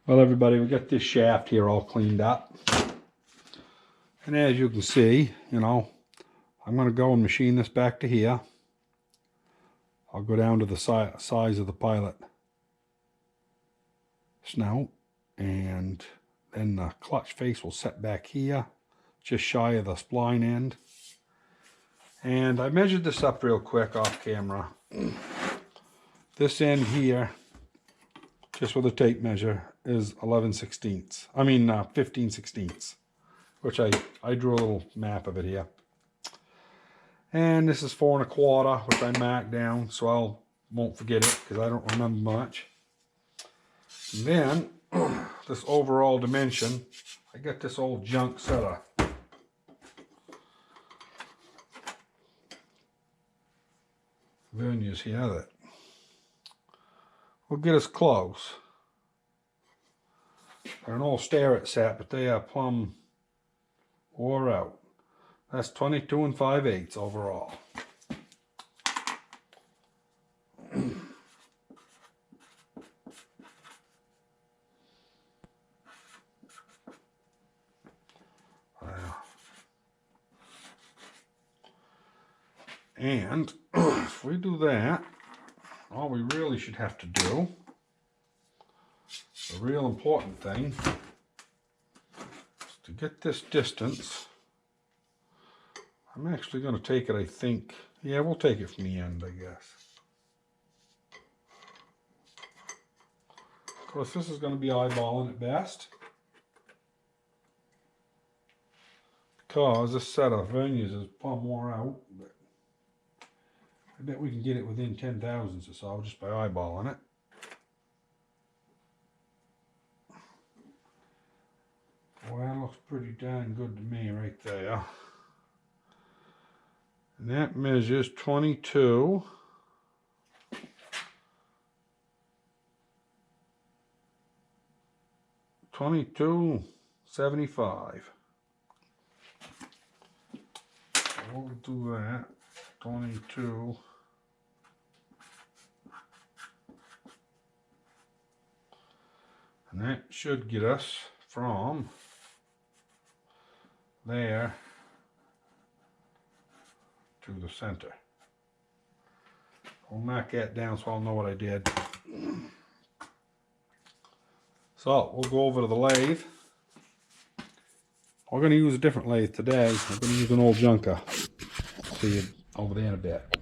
Well, everybody, we got this shaft here all cleaned up. And as you can see, I'm going to go and machine this back to here. I'll go down to the size of the pilot snout, and then the clutch face will set back here, just shy of the spline end. And I measured this up real quick off camera. This end here, just with a tape measure, is 15 sixteenths, which I drew a little map of it here. And this is 4 1/4, which I marked down so I won't forget it because I don't remember much. And then this overall dimension, I got this old junk set of verniers here that will get us close. They're an old Starrett set, but they are plumb wore out. That's 22 5/8 overall. And if we do that, all we really should have to do, the real important thing, is to get this distance. I'm actually going to take it, I think. Yeah, we'll take it from the end, I guess. Of course, this is going to be eyeballing at best, because this set of verniers is plumb wore out. But I bet we can get it within 10 thousandths or so just by eyeballing it. Well, that looks pretty darn good to me right there. And that measures 22. 22.75. We'll do that. 22. And that should get us from there to the center. We'll mark that down so I'll know what I did. So we'll go over to the lathe. We're going to use a different lathe today. I'm going to use an old junker. See you over there in a bit.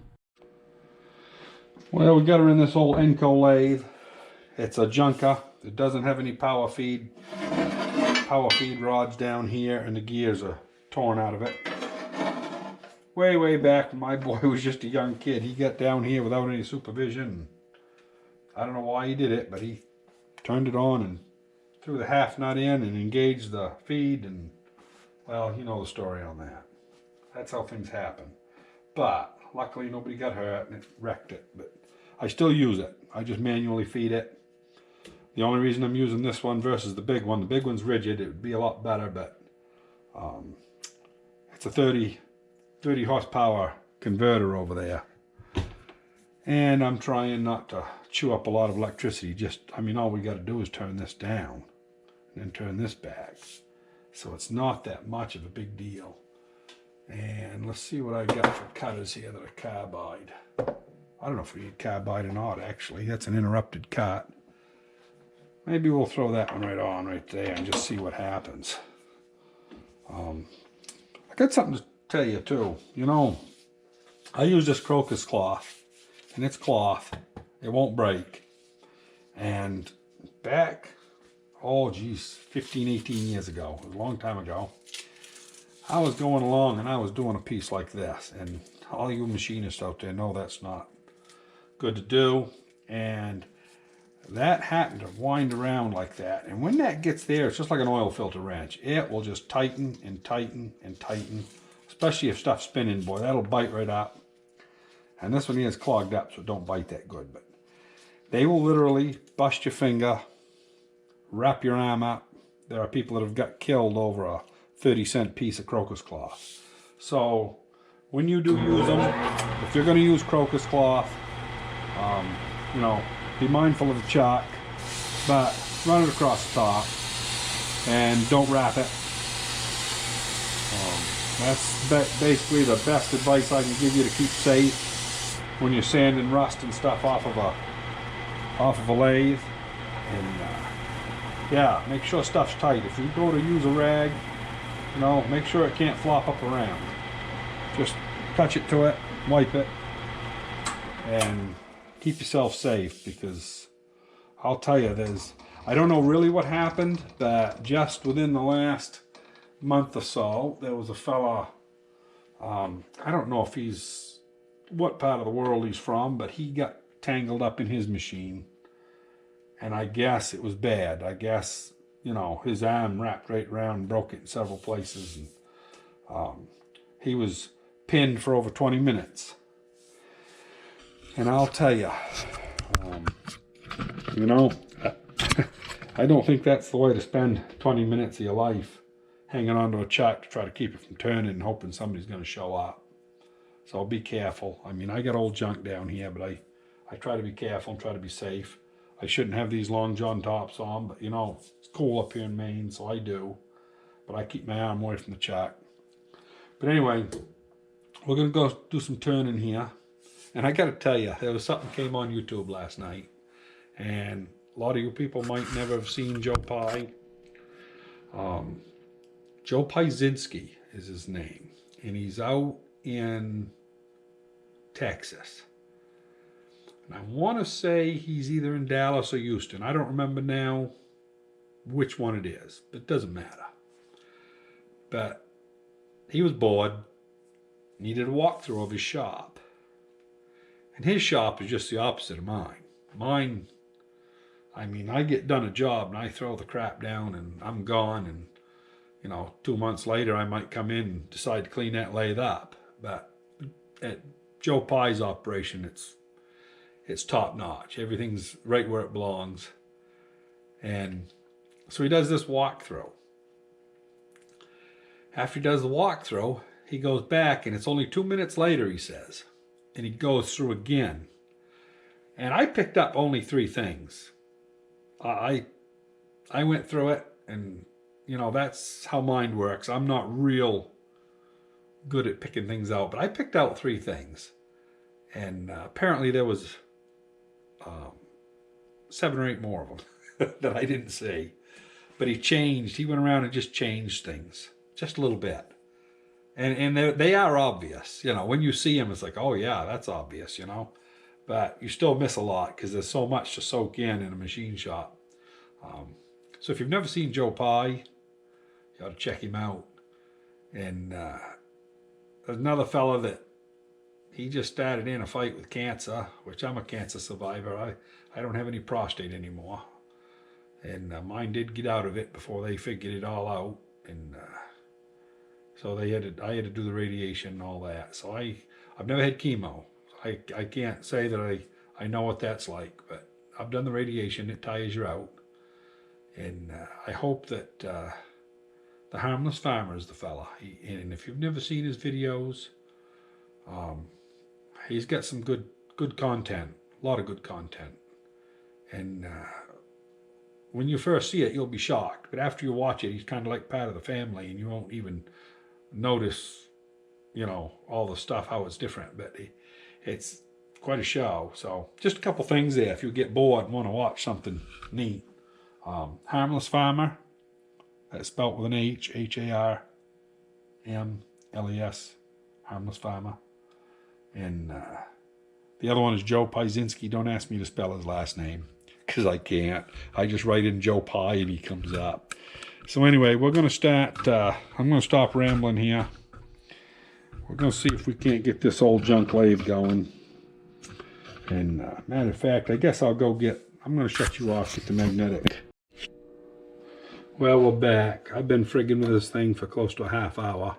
Well, we got her in this old Enco lathe. It's a junker. It doesn't have any power feed rods down here, and the gears are torn out of it. Way back when my boy was just a young kid, he got down here without any supervision. I don't know why he did it, but he turned it on and threw the half nut in and engaged the feed, and well, you know the story on that. That's how things happen. But luckily nobody got hurt and it wrecked it. But I still use it. I just manually feed it. The only reason I'm using this one versus the big one, the big one's rigid, it would be a lot better, but it's a 30 horsepower converter over there. And I'm trying not to chew up a lot of electricity. All we got to do is turn this down and then turn this back. So it's not that much of a big deal. And let's see what I got for cutters here that are carbide. I don't know if we need carbide or not, actually. That's an interrupted cut. Maybe we'll throw that one right there and just see what happens. I got something to tell you too. I use this crocus cloth, and it's cloth. It won't break. And back, 15, 18 years ago, a long time ago, I was going along and I was doing a piece like this. And all you machinists out there know that's not good to do. And that happened to wind around like that. And when that gets there, it's just like an oil filter wrench. It will just tighten and tighten and tighten. Especially if stuff's spinning, boy, that'll bite right up. And this one here is clogged up, so it don't bite that good. But they will literally bust your finger, wrap your arm up. There are people that have got killed over a 30-cent piece of crocus cloth. So when you do use them, if you're going to use crocus cloth, be mindful of the chalk. but run it across the top and don't wrap it. That's basically the best advice I can give you to keep safe when you're sanding rust and stuff off of a lathe. And yeah, make sure stuff's tight. If you go to use a rag, you know, make sure it can't flop up around. Just touch it to it, wipe it, and keep yourself safe, because I'll tell you, I don't know really what happened, but just within the last month or so, there was a fella, I don't know what part of the world he's from, but he got tangled up in his machine, and I guess it was bad. I guess, you know, his arm wrapped right around and broke it in several places, and he was pinned for over 20 minutes. And I'll tell you, you know, I don't think that's the way to spend 20 minutes of your life, hanging onto a chuck to try to keep it from turning and hoping somebody's going to show up. So be careful. I mean, I got old junk down here, but I try to be careful and try to be safe. I shouldn't have these long john tops on, but you know, it's cool up here in Maine, so I do. But I keep my arm away from the chuck. But anyway, we're going to go do some turning here. And I got to tell you, there was something came on YouTube last night. And a lot of you people might never have seen Joe Pye. Joe Piezinski is his name. And he's out in Texas. And I want to say he's either in Dallas or Houston. I don't remember now which one it is, but it doesn't matter. But he was bored, needed a walkthrough of his shop. And his shop is just the opposite of mine. Mine, I mean, I get done a job and I throw the crap down and I'm gone, and you know, 2 months later I might come in and decide to clean that lathe up. But at Joe Pye's operation, it's top notch. Everything's right where it belongs. And so he does this walkthrough. After he does the walkthrough, he goes back, and it's only 2 minutes later, he says, and he goes through again. And I picked up only 3 things. I went through it, and you know, that's how mind works. I'm not real good at picking things out, but I picked out 3 things. And apparently there was 7 or 8 more of them that I didn't see. But he went around and just changed things just a little bit. And they are obvious. You know, when you see them, it's like, oh yeah, that's obvious, you know. But you still miss a lot because there's so much to soak in a machine shop. So if you've never seen Joe Pye, you ought to check him out. And there's another fella that he just started in a fight with cancer, which I'm a cancer survivor. I don't have any prostate anymore. And mine did get out of it before they figured it all out. And so I had to do the radiation and all that. So I've never had chemo. I can't say that I know what that's like, but I've done the radiation. It tires you out. And I hope that the Harmless Farmer is the fella. And if you've never seen his videos, he's got some good content, a lot of good content. And when you first see it, you'll be shocked. But after you watch it, he's kind of like part of the family, and you won't even notice, you know, all the stuff, how it's different. But it's quite a show. So just a couple things there if you get bored and want to watch something neat. Harmless Farmer, that's spelled with an H, Harmles, Harmless Farmer. And the other one is Joe Piezinski. Don't ask me to spell his last name, because I can't. I just write in Joe Pye and he comes up. So anyway, we're going to start, I'm going to stop rambling here. We're going to see if we can't get this old junk lathe going. And matter of fact, I guess I'm going to shut you off with the magnetic. Well, we're back. I've been frigging with this thing for close to a half hour.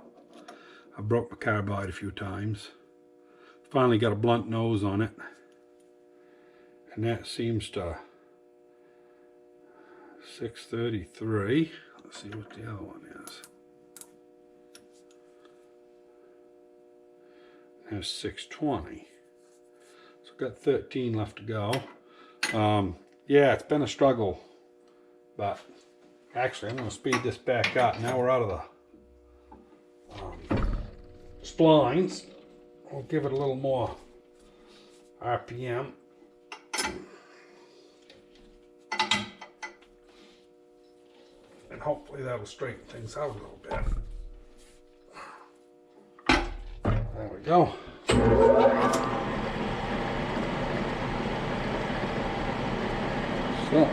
I broke my carbide a few times. Finally got a blunt nose on it. And that seems to 633. Let's see what the other one is. There's 620. So I've got 13 left to go. Yeah, it's been a struggle But actually, I'm going to speed this back up. Now we're out of the splines. We'll give it a little more RPM. And hopefully that'll straighten things out a little bit. There we go. So.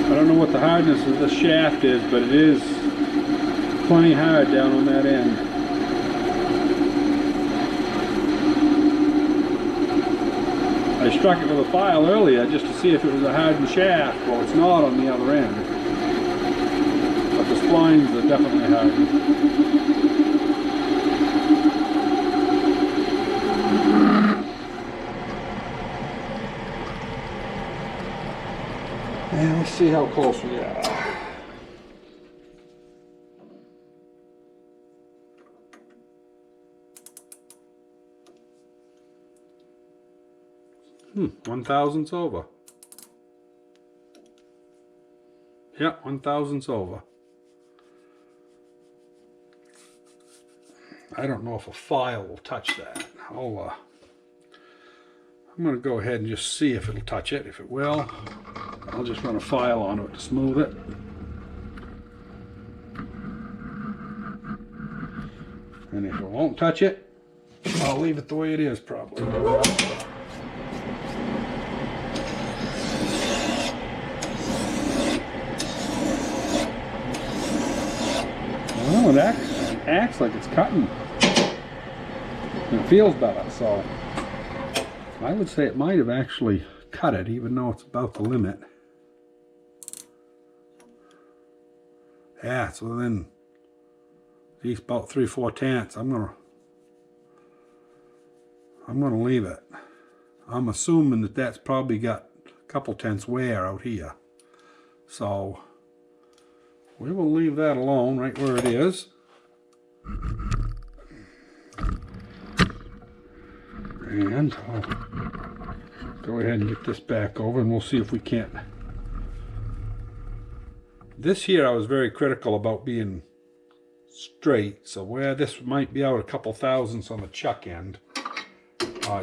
I don't know what the hardness of the shaft is, but it is plenty hard down on that end. I struck it with a file earlier just to see if it was a hardened shaft. Well, it's not on the other end. But the splines are definitely hardened. And let's see how close we are. One thousandths over. Yeah, 1,000ths over. I don't know if a file will touch that. I'm going to go ahead and just see if it'll touch it. If it will, I'll just run a file on it to smooth it. And if it won't touch it, I'll leave it the way it is probably. Oh, it acts like it's cutting. And it feels better, so I would say it might have actually cut it, even though it's about the limit. Yeah, it's within at least about 3/4. I'm gonna leave it. I'm assuming that that's probably got a couple tenths wear out here, so we will leave that alone right where it is. And I'll go ahead and get this back over, and we'll see if we can't. This here I was very critical about being straight, so where this might be out a couple thousandths on the chuck end, I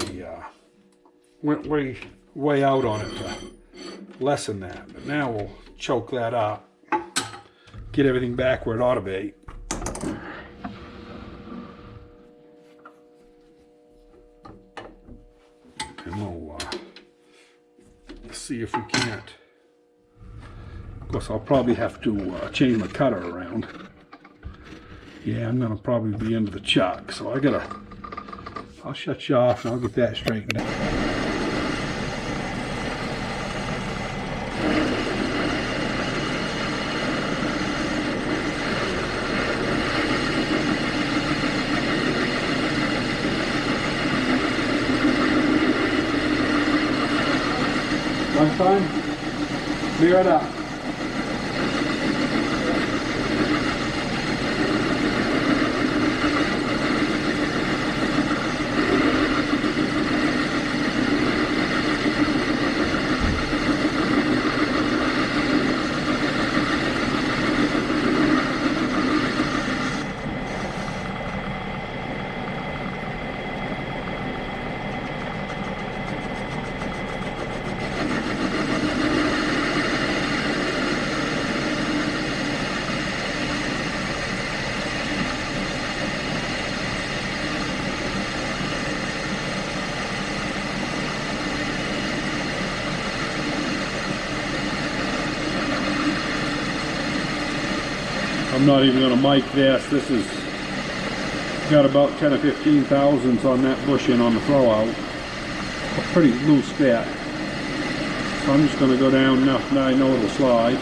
went way out on it to lessen that. But now we'll choke that up, get everything back where it ought to be. And we'll see if we can't. Of course, I'll probably have to change my cutter around. Yeah, I'm gonna probably be into the chuck, so I'll shut you off and I'll get that straightened out. One time, clear it up. I'm not even going to mic this. got about 10 or 15 thousandths on that bushing on the throwout. A pretty loose bit. So I'm just going to go down enough that I know it'll slide.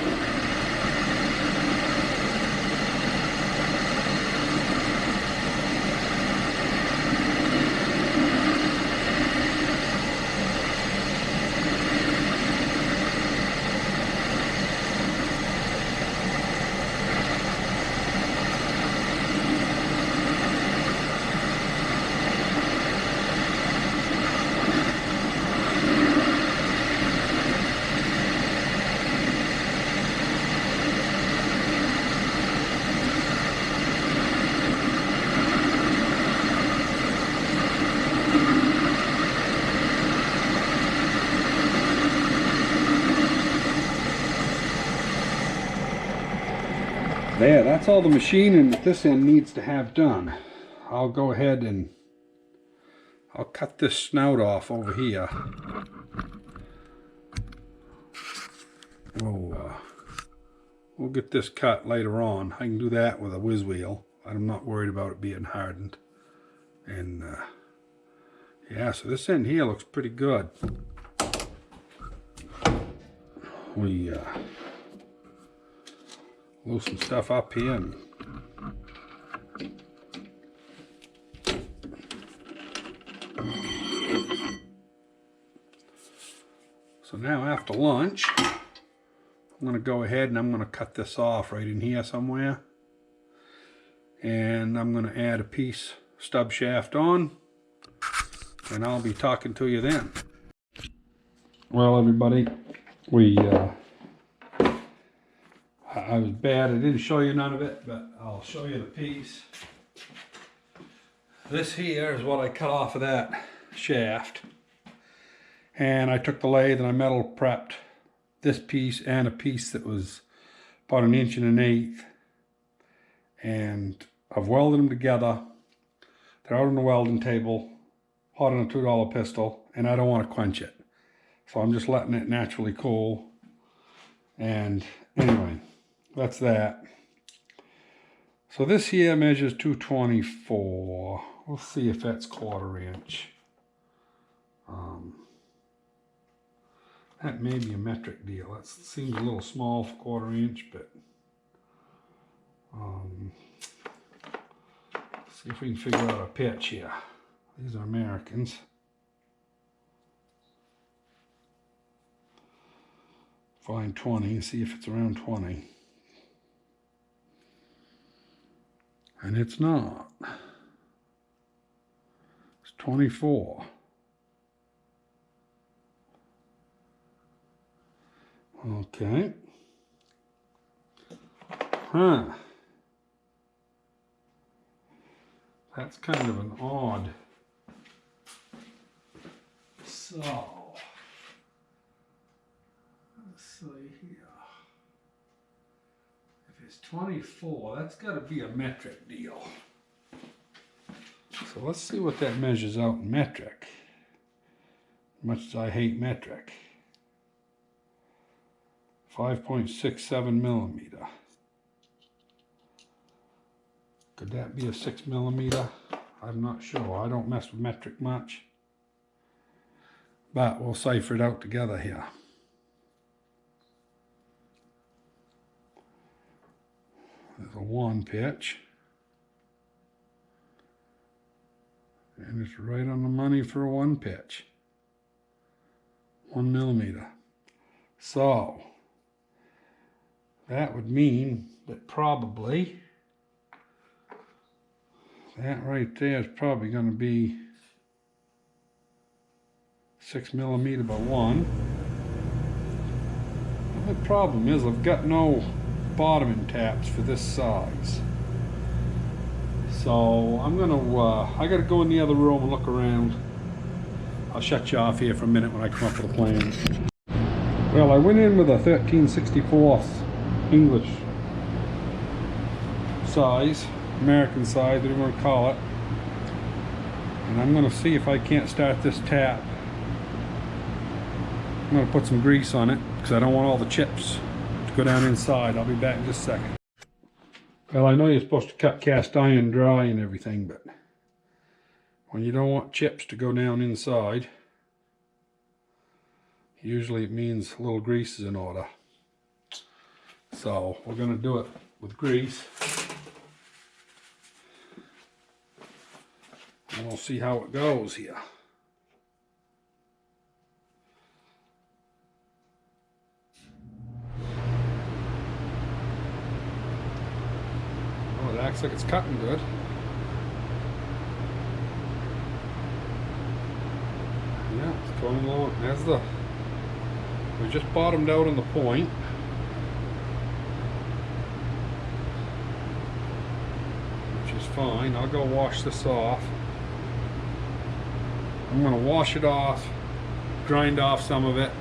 There, that's all the machining that this end needs to have done. I'll go ahead and I'll cut this snout off over here. We'll get this cut later on. I can do that with a whiz wheel. I'm not worried about it being hardened. And yeah, so this end here looks pretty good. We loosen stuff up here and so now after lunch I'm going to go ahead and I'm going to cut this off right in here somewhere, and I'm going to add a piece stub shaft on, and I'll be talking to you then. Well, everybody, I was bad, I didn't show you none of it, but I'll show you the piece. This here is what I cut off of that shaft. And I took the lathe and I metal prepped this piece and a piece that was about 1 1/8 inches. And I've welded them together. They're out on the welding table, hot on a $2 pistol, and I don't want to quench it. So I'm just letting it naturally cool. And anyway, that's that. So this here measures 224. We'll see if that's 1/4 inch. That may be a metric deal. That seems a little small for 1/4 inch, but see if we can figure out a pitch here. These are Americans. Find 20 and see if it's around 20. And it's not. It's 24. Okay. Huh. That's kind of an odd. So, let's see here. If it's 24, that's got to be a metric deal. So let's see what that measures out in metric. Much as I hate metric. 5.67 millimeter. Could that be a 6 millimeter? I'm not sure. I don't mess with metric much. But we'll cipher it out together here. There's a 1 pitch. And it's right on the money for a 1 pitch. 1 millimeter. So, that would mean that probably that right there is probably going to be 6 millimeter by 1. The problem is I've got no bottoming taps for this size. So I'm going to, I got to go in the other room and look around. I'll shut you off here for a minute when I come up with a plan. Well, I went in with a 13/64 English size, American size, whatever you want to call it. And I'm going to see if I can't start this tap. I'm going to put some grease on it because I don't want all the chips to go down inside. I'll be back in just a second. Well, I know you're supposed to cut cast iron dry and everything, but When you don't want chips to go down inside, usually it means a little grease is in order. So we're going to do it with grease. And we'll see how it goes here. Oh, it acts like it's cutting good. Yeah, it's going along. We just bottomed out on the point. Which is fine. I'll go wash this off. I'm going to wash it off, grind off some of it.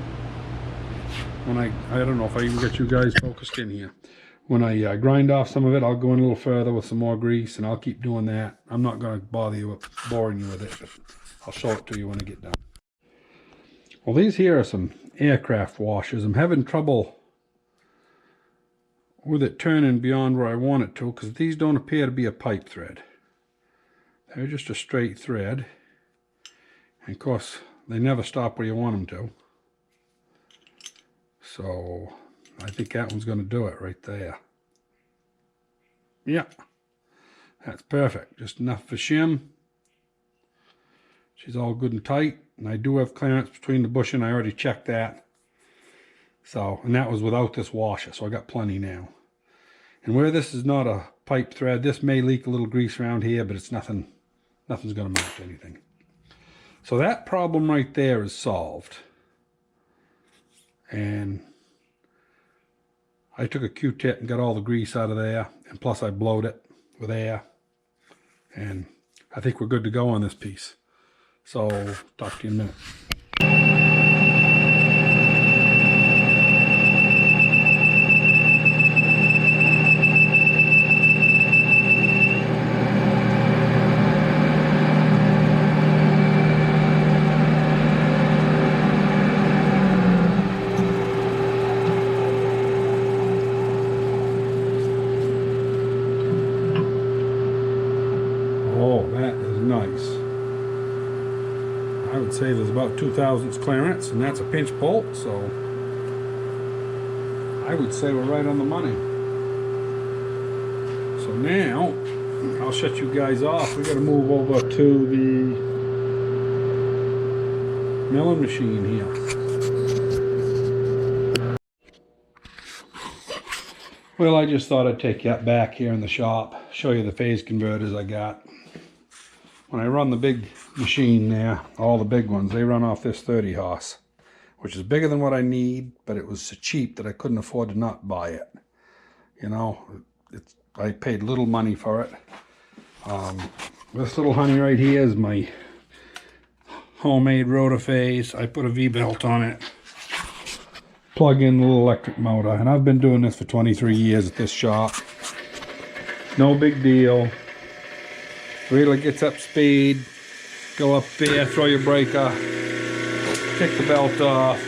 When I don't know if I even get you guys focused in here. When I grind off some of it, I'll go in a little further with some more grease, and I'll keep doing that. I'm not going to bother you with boring you with it, but I'll show it to you when I get done. Well, these here are some aircraft washers. I'm having trouble with it turning beyond where I want it to, because these don't appear to be a pipe thread. They're just a straight thread. And of course, they never stop where you want them to. So, I think that one's going to do it right there. Yeah, that's perfect. Just enough for shim. She's all good and tight. And I do have clearance between the bushing. I already checked that. So, and that was without this washer. So I got plenty now. And where this is not a pipe thread, this may leak a little grease around here, but it's nothing's going to match anything. So that problem right there is solved. And I took a Q-tip and got all the grease out of there. And plus I blowed it with air. And I think we're good to go on this piece. So, talk to you in a minute. Oh, that is nice. I would say there's about 2/1000 clearance, and that's a pinch bolt, so I would say we're right on the money. So now, I'll shut you guys off. We got to move over to the milling machine here. Well, I just thought I'd take you back here in the shop, show you the phase converters I got. When I run the big machine there, all the big ones, they run off this 30 horse, which is bigger than what I need, but it was so cheap that I couldn't afford to not buy it. You know, I paid little money for it. This little honey right here is my homemade rotor phase. I put a V-belt on it, plug in the little electric motor, and I've been doing this for 23 years at this shop. No big deal. Really gets up speed, go up there, throw your breaker, take the belt off,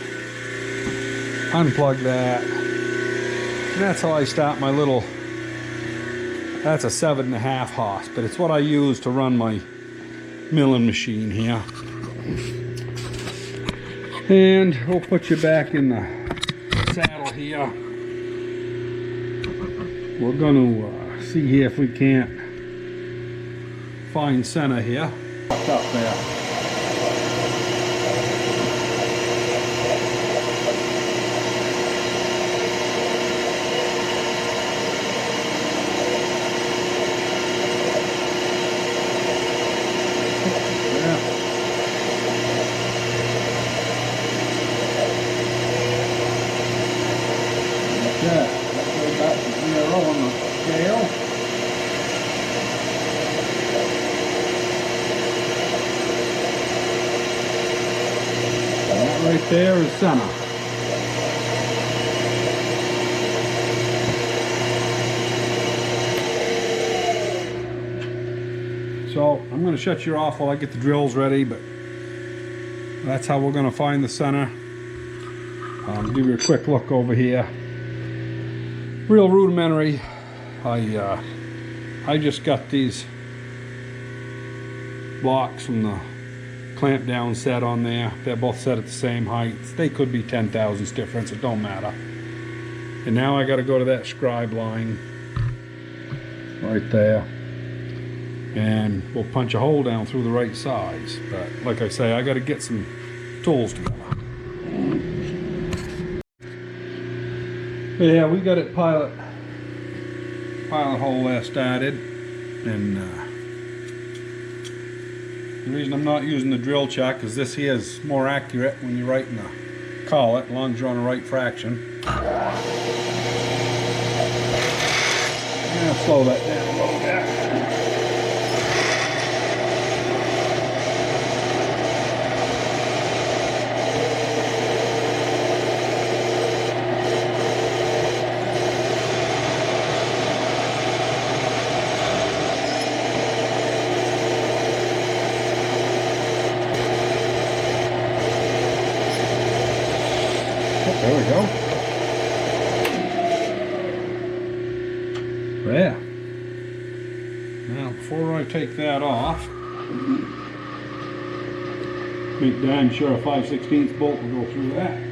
unplug that. And that's how I start my little, that's a 7.5 horse, but it's what I use to run my milling machine here. And we'll put you back in the saddle here. We're going to see here if we can't find center here. Up there. Okay, let's go back to 0 on the scale. Right there is center. So I'm going to shut you off while I get the drills ready, but that's how we're going to find the center. Give you a quick look over here. Real rudimentary. I just got these blocks from the clamp down set on there. They're both set at the same height. They could be 10 thousandths difference, it don't matter. And now I got to go to that scribe line right there, and we'll punch a hole down through the right size. But like I say, I got to get some tools together. But yeah, we got it pilot hole there started, and the reason I'm not using the drill chuck is this here is more accurate when you're writing the collet, as long as you're on the right fraction. I'll slow that down a little bit. There we go. There. Now, before I take that off, make damn sure a 5/16 bolt will go through that.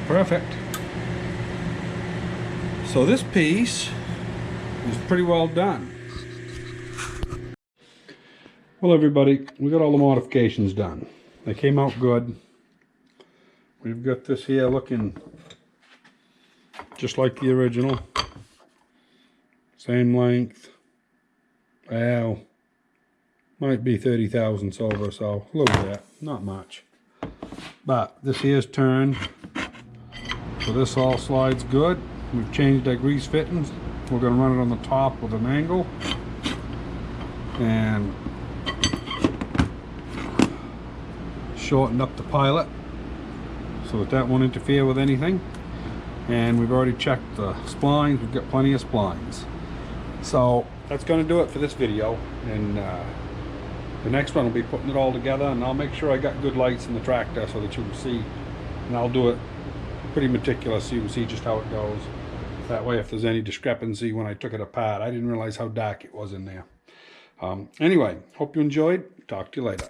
Perfect. So this piece is pretty well done. Well, everybody, we got all the modifications done. They came out good. We've got this here looking just like the original. Same length. Well, might be 30 thousandths over, so a little bit, not much. But this here's turned. So this all slides good. We've changed our grease fittings. We're going to run it on the top with an angle. And shortened up the pilot so that won't interfere with anything. And we've already checked the splines. We've got plenty of splines. So that's going to do it for this video. And the next one will be putting it all together. And I'll make sure I got good lights in the tractor so that you can see. And I'll do it pretty meticulous so you can see just how it goes. That way if there's any discrepancy when I took it apart, I didn't realize how dark it was in there. Anyway, hope you enjoyed. Talk to you later.